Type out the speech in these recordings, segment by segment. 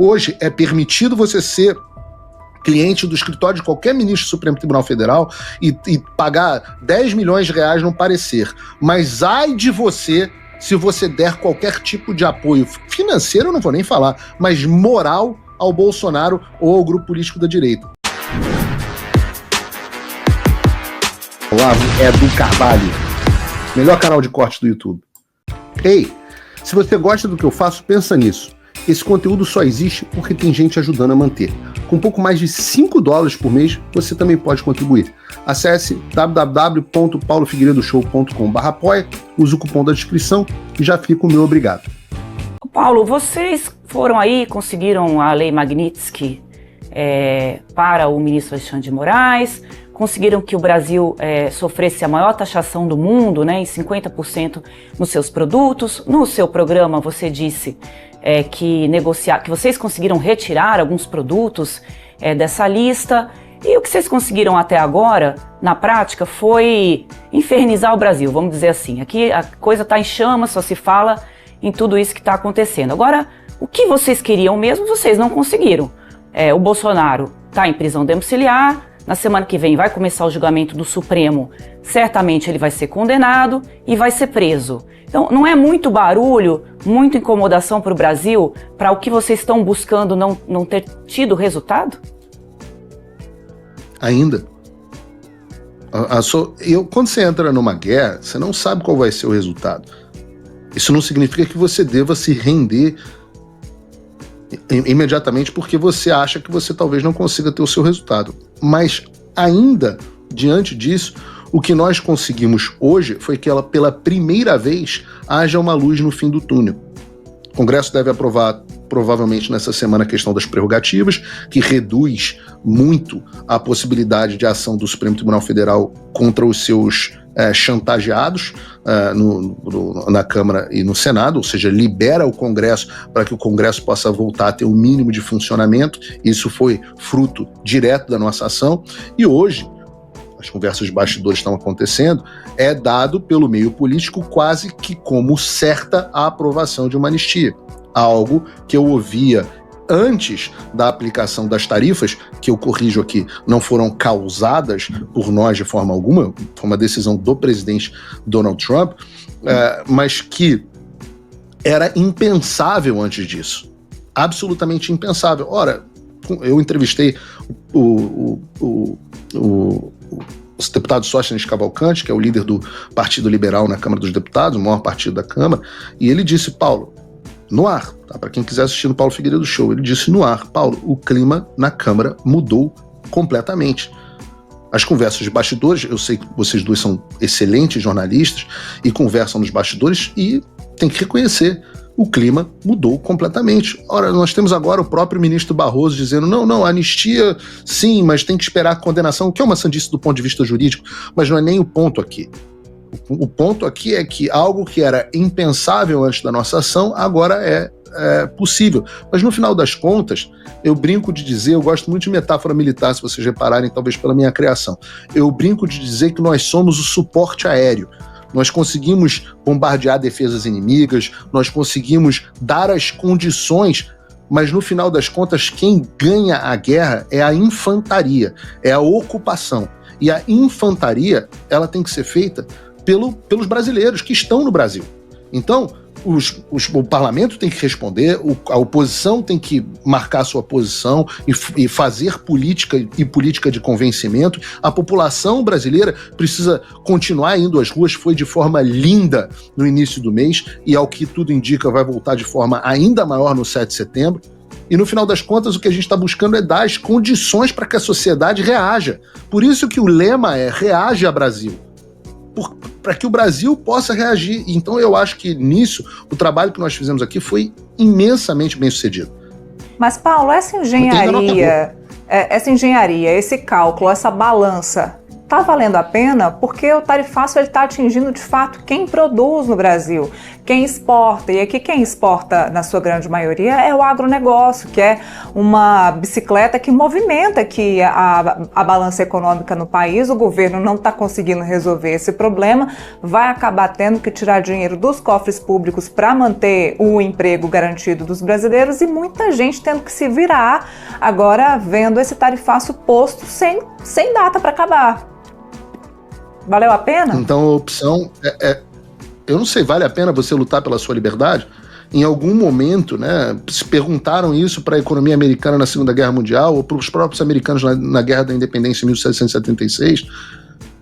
Hoje é permitido você ser cliente do escritório de qualquer ministro do Supremo Tribunal Federal e pagar 10 milhões de reais num parecer. Mas ai de você se você der qualquer tipo de apoio financeiro, eu não vou nem falar, mas moral ao Bolsonaro ou ao grupo político da direita. Olavo Edu Carvalho, melhor canal de corte do YouTube. Ei, se você gosta do que eu faço, pensa nisso. Esse conteúdo só existe porque tem gente ajudando a manter. Com pouco mais de $5 por mês, você também pode contribuir. Acesse www.paulofigueiredoshow.com/apoia, use o cupom da descrição e já fica o meu obrigado. Paulo, vocês foram aí, conseguiram a Lei Magnitsky para o ministro Alexandre de Moraes, conseguiram que o Brasil sofresse a maior taxação do mundo, né, em 50% nos seus produtos. No seu programa você disse que vocês conseguiram retirar alguns produtos dessa lista, e o que vocês conseguiram até agora, na prática, foi infernizar o Brasil, vamos dizer assim. Aqui a coisa está em chamas, só se fala em tudo isso que está acontecendo. Agora, o que vocês queriam mesmo, vocês não conseguiram. O Bolsonaro está em prisão domiciliar, na semana que vem vai começar o julgamento do Supremo, certamente ele vai ser condenado e vai ser preso. Então, não é muito barulho, muita incomodação para o Brasil, para o que vocês estão buscando não ter tido resultado? Ainda. Quando você entra numa guerra, você não sabe qual vai ser o resultado. Isso não significa que você deva se render imediatamente porque você acha que você talvez não consiga ter o seu resultado. Mas ainda, diante disso, o que nós conseguimos hoje foi que pela primeira vez, haja uma luz no fim do túnel. O Congresso deve aprovar, provavelmente nessa semana, a questão das prerrogativas, que reduz muito a possibilidade de ação do Supremo Tribunal Federal contra os seus chantageados na Câmara e no Senado, ou seja, libera o Congresso para que o Congresso possa voltar a ter o mínimo de funcionamento. Isso foi fruto direto da nossa ação, e hoje as conversas de bastidores estão acontecendo, é dado pelo meio político quase que como certa a aprovação de uma anistia. Algo que eu ouvia antes da aplicação das tarifas, que eu corrijo aqui, não foram causadas por nós de forma alguma, foi uma decisão do presidente Donald Trump, mas que era impensável antes disso. Absolutamente impensável. Ora, eu entrevistei o deputado Sóstenes Cavalcante, que é o líder do Partido Liberal na Câmara dos Deputados, o maior partido da Câmara, e ele disse, Paulo, no ar, tá? Para quem quiser assistir no Paulo Figueiredo Show, ele disse no ar, Paulo, o clima na Câmara mudou completamente. As conversas de bastidores, eu sei que vocês dois são excelentes jornalistas e conversam nos bastidores, e tem que reconhecer, o clima mudou completamente. Ora, nós temos agora o próprio ministro Barroso dizendo, não, anistia sim, mas tem que esperar a condenação, o que é uma sandice do ponto de vista jurídico, mas não é nem o ponto aqui. O ponto aqui é que algo que era impensável antes da nossa ação, agora é possível. Mas no final das contas, eu brinco de dizer, eu gosto muito de metáfora militar, se vocês repararem, talvez pela minha criação, eu brinco de dizer que nós somos o suporte aéreo. Nós conseguimos bombardear defesas inimigas, nós conseguimos dar as condições, mas no final das contas, quem ganha a guerra é a infantaria, é a ocupação. E a infantaria, ela tem que ser feita pelos brasileiros que estão no Brasil. Então, o parlamento tem que responder, a oposição tem que marcar sua posição e fazer política de convencimento. A população brasileira precisa continuar indo às ruas, foi de forma linda no início do mês e, ao que tudo indica, vai voltar de forma ainda maior no 7 de setembro. E no final das contas, o que a gente está buscando é dar as condições para que a sociedade reaja. Por isso que o lema é Reaja Brasil. Para que o Brasil possa reagir. Então eu acho que nisso, o trabalho que nós fizemos aqui foi imensamente bem sucedido. Mas Paulo, essa engenharia, esse cálculo, essa balança, está valendo a pena porque o tarifaço está atingindo de fato quem produz no Brasil, quem exporta. E aqui quem exporta, na sua grande maioria, é o agronegócio, que é uma bicicleta que movimenta aqui a balança econômica no país. O governo não está conseguindo resolver esse problema, vai acabar tendo que tirar dinheiro dos cofres públicos para manter o emprego garantido dos brasileiros, e muita gente tendo que se virar agora vendo esse tarifaço posto sem data para acabar. Valeu a pena? Então a opção eu não sei, vale a pena você lutar pela sua liberdade? Em algum momento, né, se perguntaram isso para a economia americana na Segunda Guerra Mundial ou para os próprios americanos na Guerra da Independência em 1776.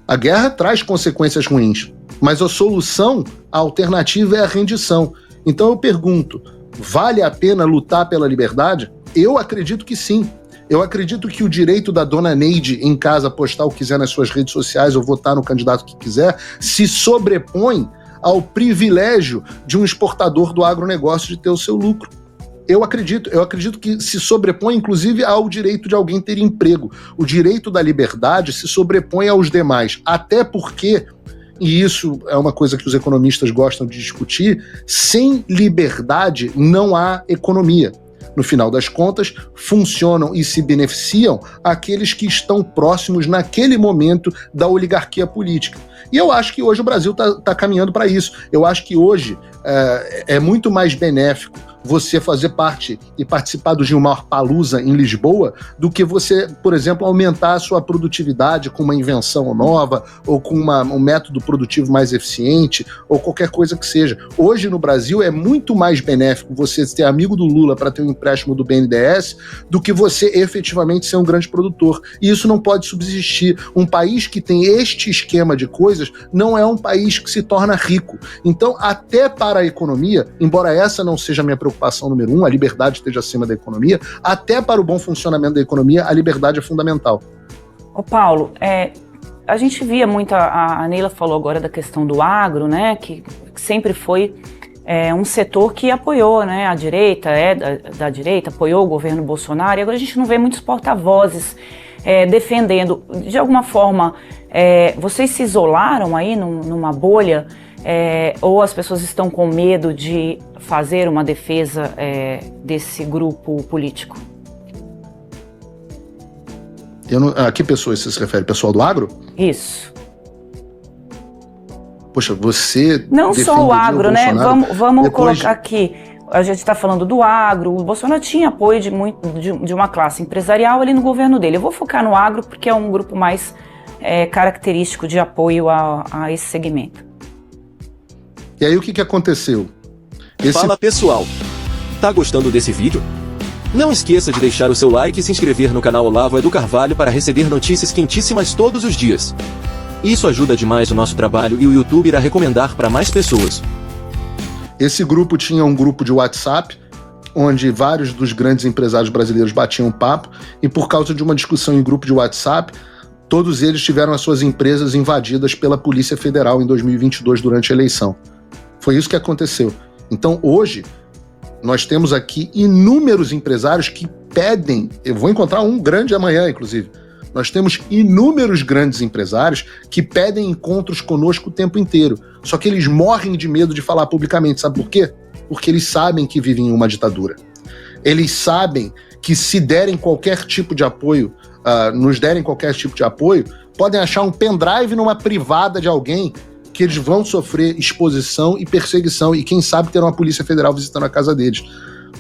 A guerra traz consequências ruins, mas a solução, a alternativa é a rendição. Então eu pergunto, vale a pena lutar pela liberdade? Eu acredito que sim. Eu acredito que o direito da dona Neide em casa postar o que quiser nas suas redes sociais ou votar no candidato que quiser se sobrepõe ao privilégio de um exportador do agronegócio de ter o seu lucro. Eu acredito que se sobrepõe, inclusive, ao direito de alguém ter emprego. O direito da liberdade se sobrepõe aos demais, até porque, e isso é uma coisa que os economistas gostam de discutir, sem liberdade não há economia. No final das contas, funcionam e se beneficiam aqueles que estão próximos naquele momento da oligarquia política. E eu acho que hoje o Brasil está caminhando para isso. Eu acho que hoje é muito mais benéfico você fazer parte e participar do Gilmar Palusa em Lisboa do que você, por exemplo, aumentar a sua produtividade com uma invenção nova ou com um método produtivo mais eficiente ou qualquer coisa que seja. Hoje no Brasil é muito mais benéfico você ser amigo do Lula para ter um empréstimo do BNDES do que você efetivamente ser um grande produtor. E isso não pode subsistir. Um país que tem este esquema de coisas não é um país que se torna rico. Então, até para a economia, embora essa não seja a minha preocupação número 1, a liberdade esteja acima da economia, até para o bom funcionamento da economia, a liberdade é fundamental. Ô Paulo, a gente via muito, a Neila falou agora da questão do agro, né, que sempre foi um setor que apoiou, né, a direita, da direita, apoiou o governo Bolsonaro, e agora a gente não vê muitos porta-vozes defendendo. De alguma forma, vocês se isolaram aí numa bolha, ou as pessoas estão com medo de fazer uma defesa desse grupo político? A que pessoas você se refere? Pessoal do agro? Isso. Poxa, você... Não só o agro, né? Vamos colocar aqui. A gente está falando do agro. O Bolsonaro tinha apoio de uma classe empresarial ali no governo dele. Eu vou focar no agro porque é um grupo mais característico de apoio a esse segmento. E aí o que aconteceu? Fala pessoal, tá gostando desse vídeo? Não esqueça de deixar o seu like e se inscrever no canal Olavo Edu Carvalho para receber notícias quentíssimas todos os dias. Isso ajuda demais o nosso trabalho e o YouTube irá recomendar para mais pessoas. Esse grupo tinha um grupo de WhatsApp, onde vários dos grandes empresários brasileiros batiam papo, e por causa de uma discussão em grupo de WhatsApp, todos eles tiveram as suas empresas invadidas pela Polícia Federal em 2022 durante a eleição. Foi isso que aconteceu. Então, hoje, nós temos aqui inúmeros empresários que pedem, eu vou encontrar um grande amanhã, inclusive, nós temos inúmeros grandes empresários que pedem encontros conosco o tempo inteiro, só que eles morrem de medo de falar publicamente, sabe por quê? Porque eles sabem que vivem em uma ditadura. Eles sabem que se derem qualquer tipo de apoio, nos derem qualquer tipo de apoio, podem achar um pendrive numa privada de alguém que eles vão sofrer exposição e perseguição e quem sabe ter uma Polícia Federal visitando a casa deles.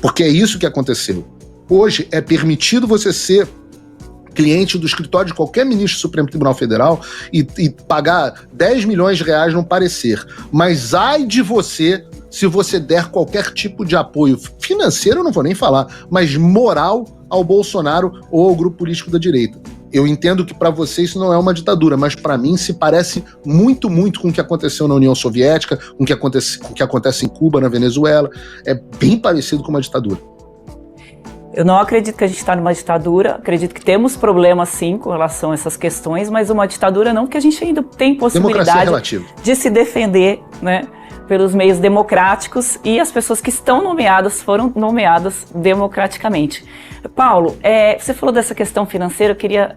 Porque é isso que aconteceu. Hoje é permitido você ser cliente do escritório de qualquer ministro do Supremo Tribunal Federal e pagar 10 milhões de reais num parecer. Mas ai de você se você der qualquer tipo de apoio financeiro, eu não vou nem falar, mas moral ao Bolsonaro ou ao grupo político da direita. Eu entendo que para você isso não é uma ditadura, mas para mim se parece muito, muito com o que aconteceu na União Soviética, com o que acontece em Cuba, na Venezuela. É bem parecido com uma ditadura. Eu não acredito que a gente está numa ditadura, acredito que temos problemas sim com relação a essas questões, mas uma ditadura não, porque a gente ainda tem possibilidade de se defender, né, pelos meios democráticos e as pessoas que estão nomeadas foram nomeadas democraticamente. Paulo, você falou dessa questão financeira, eu queria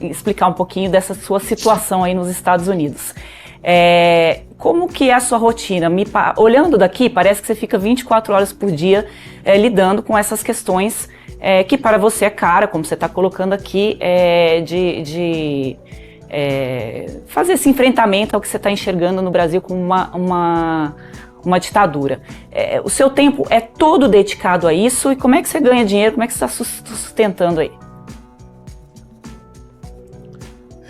explicar um pouquinho dessa sua situação aí nos Estados Unidos. Como que é a sua rotina? Olhando daqui, parece que você fica 24 horas por dia lidando com essas questões que para você é cara, como você está colocando aqui, de fazer esse enfrentamento ao que você está enxergando no Brasil como uma ditadura. O seu tempo é todo dedicado a isso, e como é que você ganha dinheiro, como é que você está sustentando aí?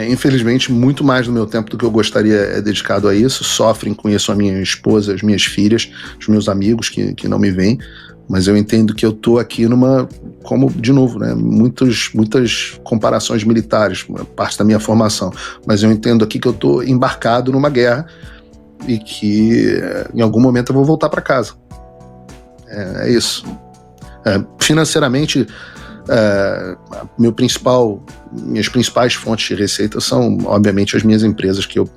Infelizmente, muito mais do meu tempo do que eu gostaria é dedicado a isso. Sofrem com isso a minha esposa, as minhas filhas, os meus amigos que não me veem, mas eu entendo que eu estou aqui como, de novo, né, muitas comparações militares, parte da minha formação, mas eu entendo aqui que eu estou embarcado numa guerra e que em algum momento eu vou voltar para casa. É isso. Financeiramente, minhas principais fontes de receita são, obviamente, as minhas empresas, que eu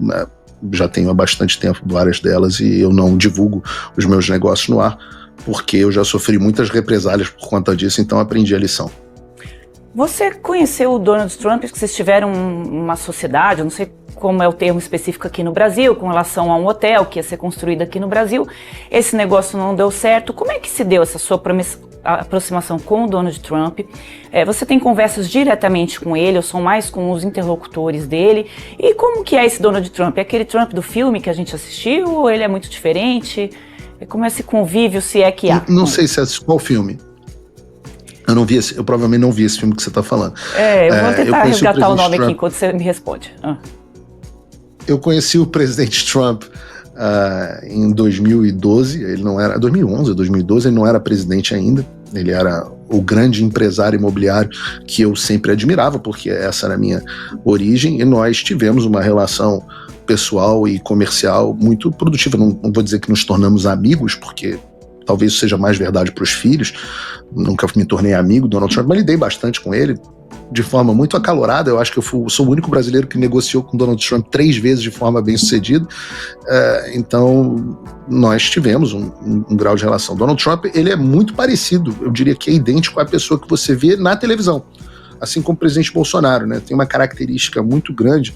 já tenho há bastante tempo, várias delas, e eu não divulgo os meus negócios no ar, porque eu já sofri muitas represálias por conta disso, então aprendi a lição. Você conheceu o Donald Trump, que vocês tiveram uma sociedade, eu não sei como é o termo específico aqui no Brasil, com relação a um hotel que ia ser construído aqui no Brasil. Esse negócio não deu certo. Como é que se deu essa sua aproximação com o Donald Trump? Você tem conversas diretamente com ele, ou são mais com os interlocutores dele? E como que é esse Donald Trump? É aquele Trump do filme que a gente assistiu, ou ele é muito diferente? Como é esse convívio, se é que há? Não sei se é qual filme. Eu provavelmente não vi esse filme que você está falando. Eu vou tentar resgatar o nome aqui enquanto você me responde. Eu conheci o presidente Trump em 2012, ele não era, 2011, 2012, ele não era presidente ainda, ele era o grande empresário imobiliário que eu sempre admirava, porque essa era a minha origem, e nós tivemos uma relação pessoal e comercial muito produtiva. Não vou dizer que nos tornamos amigos, porque talvez isso seja mais verdade para os filhos. Nunca me tornei amigo do Donald Trump, mas lidei bastante com ele de forma muito acalorada. Eu acho que eu sou o único brasileiro que negociou com Donald Trump 3 vezes de forma bem sucedida. Então, nós tivemos um grau de relação. Donald Trump, ele é muito parecido, eu diria que é idêntico à pessoa que você vê na televisão, assim como o presidente Bolsonaro, né? Tem uma característica muito grande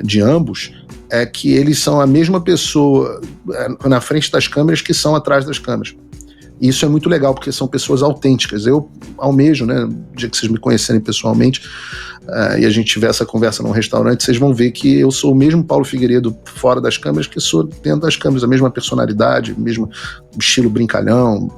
de ambos, é que eles são a mesma pessoa na frente das câmeras que são atrás das câmeras. E isso é muito legal, porque são pessoas autênticas. Eu almejo, né, no dia que vocês me conhecerem pessoalmente, e a gente tiver essa conversa num restaurante, vocês vão ver que eu sou o mesmo Paulo Figueiredo fora das câmeras que sou dentro das câmeras, a mesma personalidade, o mesmo estilo brincalhão,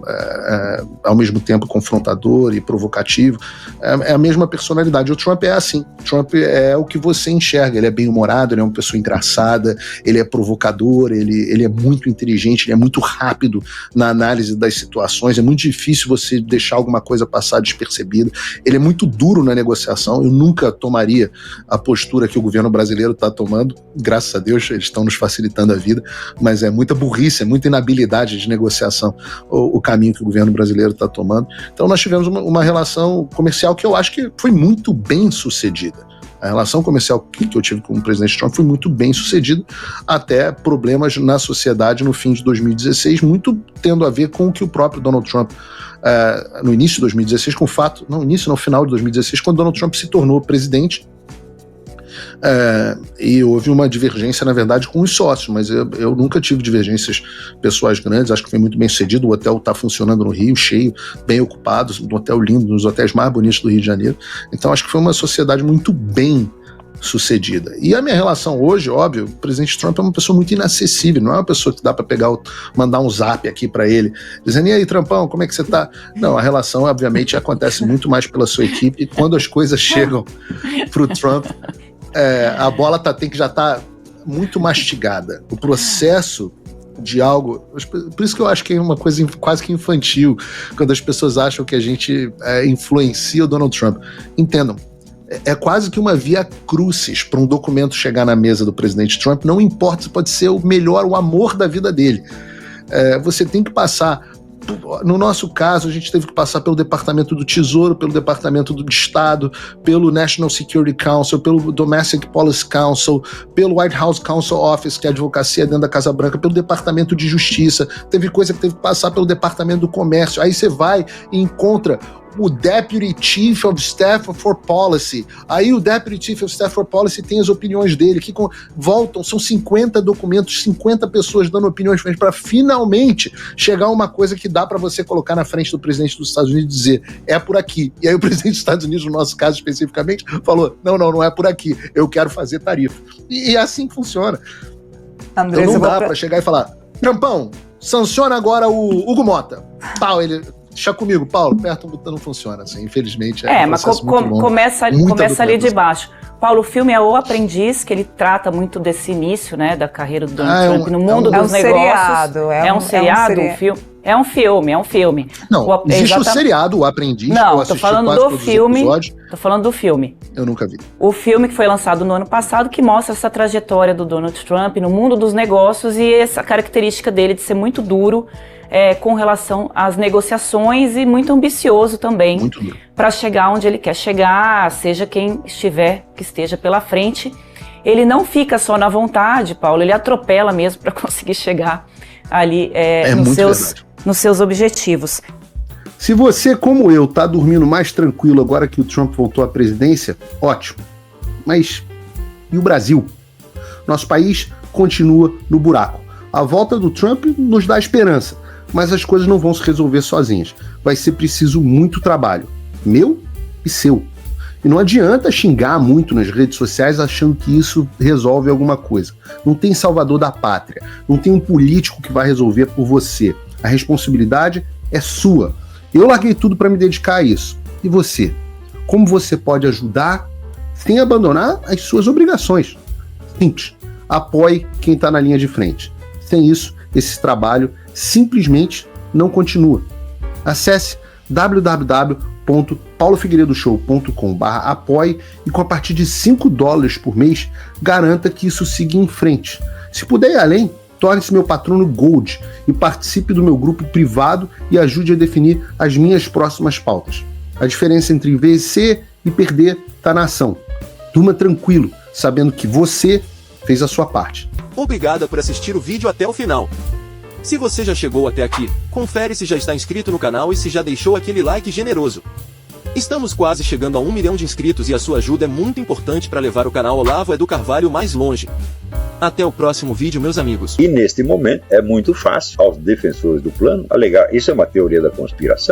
ao mesmo tempo confrontador e provocativo, é a mesma personalidade. O Trump é assim, o Trump é o que você enxerga, ele é bem-humorado, ele é uma pessoa engraçada, ele é provocador, ele é muito inteligente, ele é muito rápido na análise das situações, é muito difícil você deixar alguma coisa passar despercebida, ele é muito duro na negociação. Eu nunca tomaria a postura que o governo brasileiro está tomando, graças a Deus eles estão nos facilitando a vida, mas é muita burrice, é muita inabilidade de negociação o caminho que o governo brasileiro está tomando. Então nós tivemos uma relação comercial que eu acho que foi muito bem sucedida. A relação comercial que eu tive com o presidente Trump foi muito bem sucedida, até problemas na sociedade no fim de 2016, muito tendo a ver com o que o próprio Donald Trump, no início de 2016, com o fato, no final de 2016, quando Donald Trump se tornou presidente, e houve uma divergência, na verdade, com os sócios, mas eu nunca tive divergências pessoais grandes, acho que foi muito bem sucedido. O hotel está funcionando no Rio, cheio, bem ocupado, um hotel lindo, um dos hotéis mais bonitos do Rio de Janeiro. Então acho que foi uma sociedade muito bem sucedida. E a minha relação hoje, óbvio, o presidente Trump é uma pessoa muito inacessível, não é uma pessoa que dá para mandar um zap aqui para ele, dizendo: e aí, Trumpão, como é que você tá? Não, a relação, obviamente, acontece muito mais pela sua equipe. Quando as coisas chegam pro Trump, a bola tem que já tá muito mastigada. O processo de algo... Por isso que eu acho que é uma coisa quase que infantil, quando as pessoas acham que a gente influencia o Donald Trump. Entendam, é quase que uma via crucis para um documento chegar na mesa do presidente Trump. Não importa se pode ser o melhor, o amor da vida dele. Você tem que passar no nosso caso, a gente teve que passar pelo Departamento do Tesouro, pelo Departamento do Estado, pelo National Security Council, pelo Domestic Policy Council, pelo White House Counsel Office, que é a advocacia dentro da Casa Branca, pelo Departamento de Justiça. Teve coisa que teve que passar pelo Departamento do Comércio. Aí você vai e encontra o Deputy Chief of Staff for Policy. Aí o Deputy Chief of Staff for Policy tem as opiniões dele, que voltam, são 50 documentos, 50 pessoas dando opiniões diferentes para finalmente chegar a uma coisa que dá para você colocar na frente do presidente dos Estados Unidos e dizer, é por aqui. E aí o presidente dos Estados Unidos, no nosso caso especificamente, falou, não é por aqui, eu quero fazer tarifa. E é assim que funciona. Andrés, então não dá para chegar e falar, Trampão, sanciona agora o Hugo Mota. Pau, ele... Deixa comigo, Paulo, aperta o botão, não funciona assim, infelizmente. Mas começa ali de baixo. Paulo, o filme é O Aprendiz, que ele trata muito desse início, né, da carreira do Donald Trump no mundo dos negócios. É um seriado, um filme. É um filme. Não, existe o seriado, O Aprendiz. Não, tô falando do filme. Tô falando do filme. Eu nunca vi. O filme que foi lançado no ano passado, que mostra essa trajetória do Donald Trump no mundo dos negócios e essa característica dele de ser muito duro com relação às negociações e muito ambicioso também para chegar onde ele quer chegar, seja quem esteja pela frente. Ele não fica só na vontade, Paulo, ele atropela mesmo para conseguir chegar ali nos seus objetivos. Se você, como eu, tá dormindo mais tranquilo agora que o Trump voltou à presidência, ótimo. Mas e o Brasil? Nosso país continua no buraco. A volta do Trump nos dá esperança, mas as coisas não vão se resolver sozinhas. Vai ser preciso muito trabalho, meu e seu. E não adianta xingar muito nas redes sociais achando que isso resolve alguma coisa. Não tem salvador da pátria, não tem um político que vai resolver por você. A responsabilidade é sua. Eu larguei tudo para me dedicar a isso. E você? Como você pode ajudar sem abandonar as suas obrigações? Simples. Apoie quem está na linha de frente. Sem isso, esse trabalho simplesmente não continua. Acesse www.paulofigueiredoshow.com/apoie e com a partir de $5 por mês, garanta que isso siga em frente. Se puder ir além, torne-se meu patrono Gold e participe do meu grupo privado e ajude a definir as minhas próximas pautas. A diferença entre vencer e perder está na ação. Durma tranquilo, sabendo que você fez a sua parte. Obrigada por assistir o vídeo até o final. Se você já chegou até aqui, confere se já está inscrito no canal e se já deixou aquele like generoso. Estamos quase chegando a 1 milhão de inscritos e a sua ajuda é muito importante para levar o canal Olavo do Carvalho mais longe. Até o próximo vídeo, meus amigos. E neste momento é muito fácil aos defensores do plano alegar isso é uma teoria da conspiração.